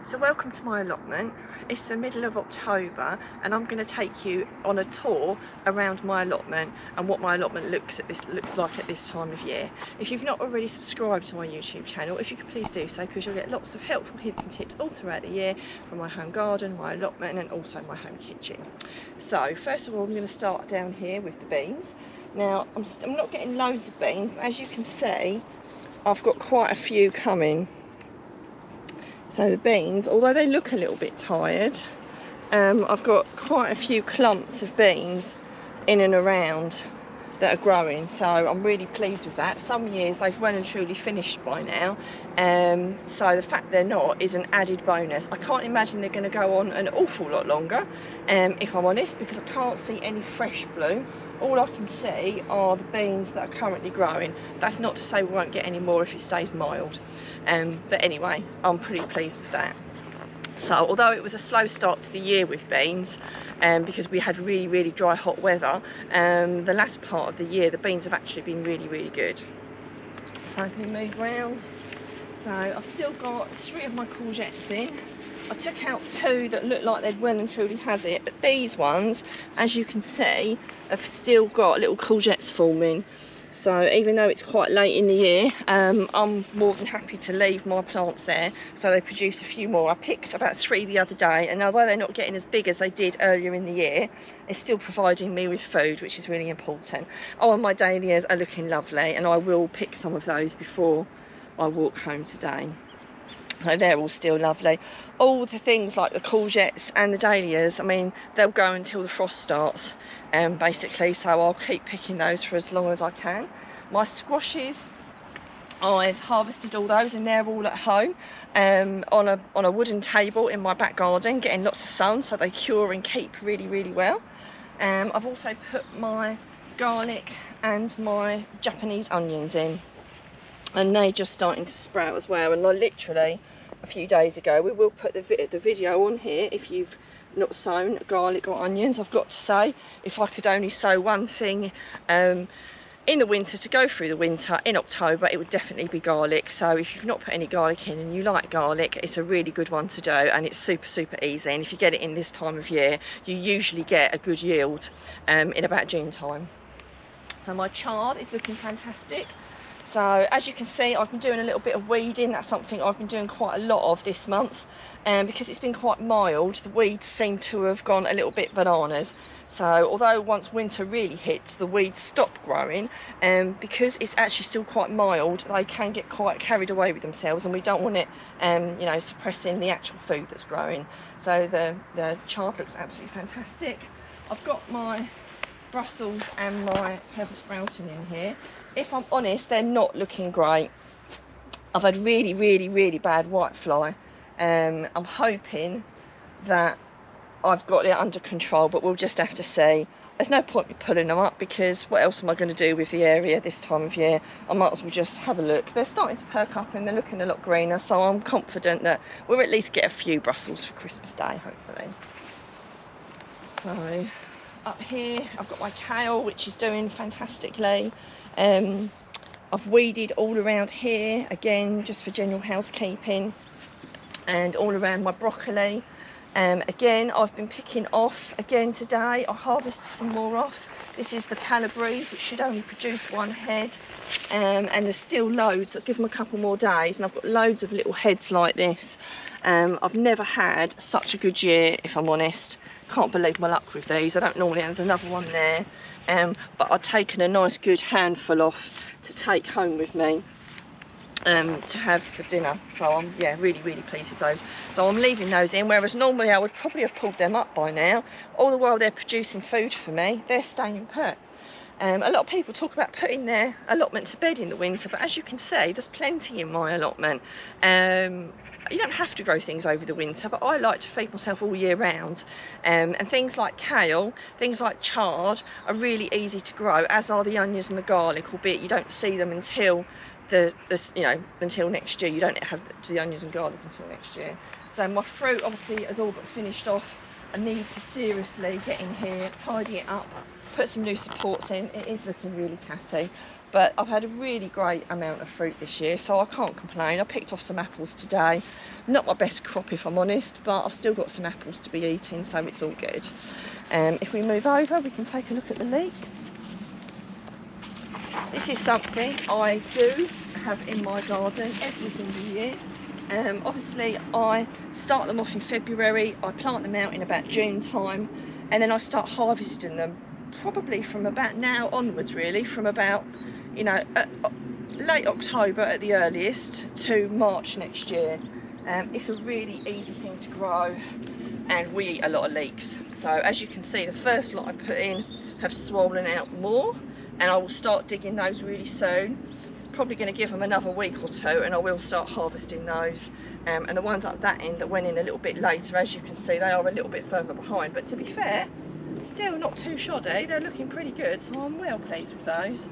So welcome to my allotment. It's the middle of October and I'm going to take you on a tour around my allotment and what my allotment looks like at this time of year. If you've not already subscribed to my YouTube channel, if you could please do so, because you'll get lots of helpful hints and tips all throughout the year from my home garden, my allotment and also my home kitchen. So first of all, I'm going to start down here with the beans. Now I'm not getting loads of beans, but as you can see I've got quite a few coming. So the beans, although they look a little bit tired, I've got quite a few clumps of beans in and around that are growing, so I'm really pleased with that. Some years they've well and truly finished by now, so the fact they're not is an added bonus. I can't imagine they're going to go on an awful lot longer, if I'm honest, because I can't see any fresh bloom. All I can see are the beans that are currently growing. That's not to say we won't get any more if it stays mild, but anyway, I'm pretty pleased with that. So although it was a slow start to the year with beans, because we had really dry hot weather, the latter part of the year the beans have actually been really good. So I can move round. So I've still got 3 of my courgettes in. I took out 2 that looked like they'd well and truly had it, but these ones, as you can see, have still got little courgettes forming. So even though it's quite late in the year, I'm more than happy to leave my plants there so they produce a few more. I picked about 3 the other day, and although they're not getting as big as they did earlier in the year, it's still providing me with food, which is really important. Oh, and my dahlias are looking lovely, and I will pick some of those before I walk home today. So they're all still lovely. All the things like the courgettes and the dahlias, I mean, they'll go until the frost starts, basically, so I'll keep picking those for as long as I can. My squashes, I've harvested all those and they're all at home, on a wooden table in my back garden, getting lots of sun, so they cure and keep really well. I've also put my garlic and my Japanese onions in, and they're just starting to sprout as well. And I literally a few days ago, we will put the video on here if you've not sown garlic or onions. I've got to say, if I could only sow one thing in the winter to go through the winter in October, it would definitely be garlic. So if you've not put any garlic in and you like garlic, it's a really good one to do, and it's super easy. And if you get it in this time of year, you usually get a good yield in about June time. So my chard is looking fantastic. So as you can see, I've been doing a little bit of weeding. That's something I've been doing quite a lot of this month, because it's been quite mild. The weeds seem to have gone a little bit bananas. So although once winter really hits, the weeds stop growing, because it's actually still quite mild, they can get quite carried away with themselves, and we don't want it you know, suppressing the actual food that's growing. So the chard looks absolutely fantastic. I've got my Brussels and my purple sprouting in here. If I'm honest, they're not looking great. I've had really bad whitefly. I'm hoping that I've got it under control, but we'll just have to see. There's no point me pulling them up, because what else am I going to do with the area this time of year? I might as well just have a look. They're starting to perk up and they're looking a lot greener, so I'm confident that we'll at least get a few Brussels for Christmas Day, hopefully. So up here I've got my kale, which is doing fantastically. I've weeded all around here, again just for general housekeeping, and all around my broccoli. Again, I've been picking off again today. I harvested some more off. This is the Calabrese, which should only produce 1 head, and there's still loads. I'll give them a couple more days, and I've got loads of little heads like this. I've never had such a good year, if I'm honest. Can't believe my luck with these. I don't normally. There's another one there, but I've taken a nice good handful off to take home with me, to have for dinner. So I'm really pleased with those. So I'm leaving those in, whereas normally I would probably have pulled them up by now. All the while they're producing food for me, they're staying put. A lot of people talk about putting their allotment to bed in the winter, but as you can see, there's plenty in my allotment. You don't have to grow things over the winter, but I like to feed myself all year round. And things like kale, things like chard are really easy to grow, as are the onions and the garlic, albeit you don't see them until until next year. You don't have the onions and garlic until next year. So my fruit obviously has all but finished off I need to seriously get in here, tidy it up, put some new supports in. It is looking really tatty, but I've had a really great amount of fruit this year, so I can't complain. I picked off some apples today. Not my best crop if I'm honest, but I've still got some apples to be eating, so it's all good. If we move over, we can take a look at the leeks. This is something I do have in my garden every single year. Obviously I start them off in February, I plant them out in about June time, and then I start harvesting them probably from about now onwards, really, from about, you know, late October at the earliest to March next year. It's a really easy thing to grow, and we eat a lot of leeks. So as you can see, the first lot I put in have swollen out more, and I will start digging those really soon. Probably going to give them another week or two, and I will start harvesting those. And the ones up that end that went in a little bit later, as you can see, they are a little bit further behind, but to be fair, still not too shoddy. They're looking pretty good, so I'm well pleased with those.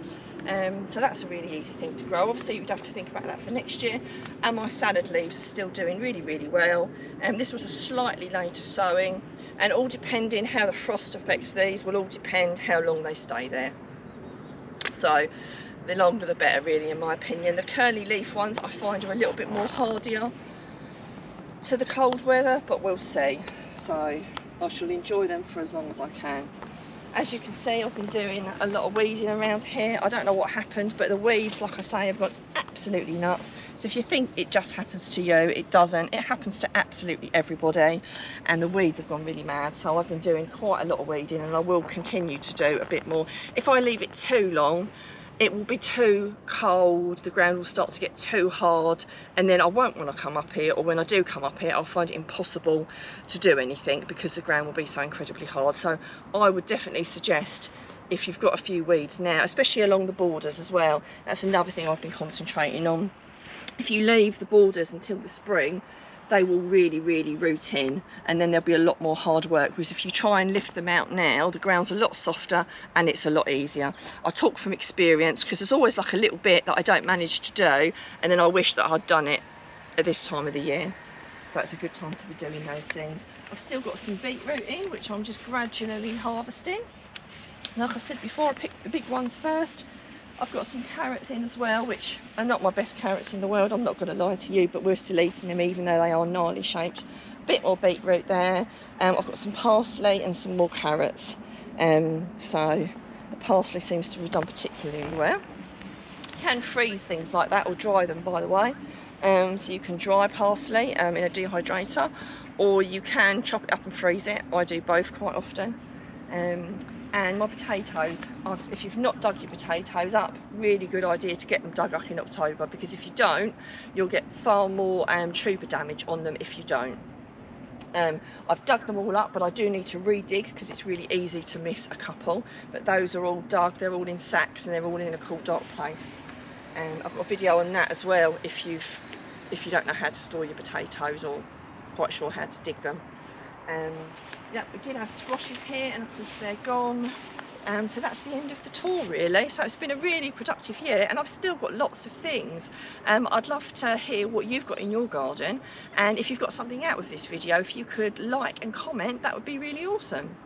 So that's a really easy thing to grow. Obviously you'd have to think about that for next year. And my salad leaves are still doing really well. This was a slightly later sowing, and all depending how the frost affects these will all depend how long they stay there. So the longer the better, really, in my opinion. The curly leaf ones I find are a little bit more hardier to the cold weather, but we'll see. So I shall enjoy them for as long as I can. As you can see, I've been doing a lot of weeding around here. I don't know what happened, but the weeds, like I say, have gone absolutely nuts. So if you think it just happens to you, it doesn't. It happens to absolutely everybody, and the weeds have gone really mad. So I've been doing quite a lot of weeding, and I will continue to do a bit more. If I leave it too long, it will be too cold, the ground will start to get too hard, and then I won't want to come up here, or when I do come up here, I'll find it impossible to do anything because the ground will be so incredibly hard. So I would definitely suggest, if you've got a few weeds now, especially along the borders as well, that's another thing I've been concentrating on. If you leave the borders until the spring, they will really root in, and then there'll be a lot more hard work. Whereas if you try and lift them out now, the ground's a lot softer and it's a lot easier. I talk from experience, because there's always like a little bit that I don't manage to do, and then I wish that I'd done it at this time of the year. So it's a good time to be doing those things. I've still got some beetroot in, which I'm just gradually harvesting. Like I've said before, I picked the big ones first. I've got some carrots in as well, which are not my best carrots in the world, I'm not going to lie to you, but we're still eating them even though they are gnarly shaped. A bit more beetroot there. I've got some parsley and some more carrots. So the parsley seems to have done particularly well. You can freeze things like that, or dry them, by the way. So you can dry parsley in a dehydrator, or you can chop it up and freeze it. I do both quite often. And my potatoes, if you've not dug your potatoes up, really good idea to get them dug up in October, because if you don't, you'll get far more tuber damage on them if you don't. I've dug them all up, but I do need to re-dig because it's really easy to miss a couple. But those are all dug, they're all in sacks, and they're all in a cool dark place. I've got a video on that as well if you don't know how to store your potatoes or quite sure how to dig them. Yeah, we did have squashes here, and of course they're gone. So that's the end of the tour, really. So it's been a really productive year, and I've still got lots of things. I'd love to hear what you've got in your garden, and if you've got something out of this video, if you could like and comment, that would be really awesome.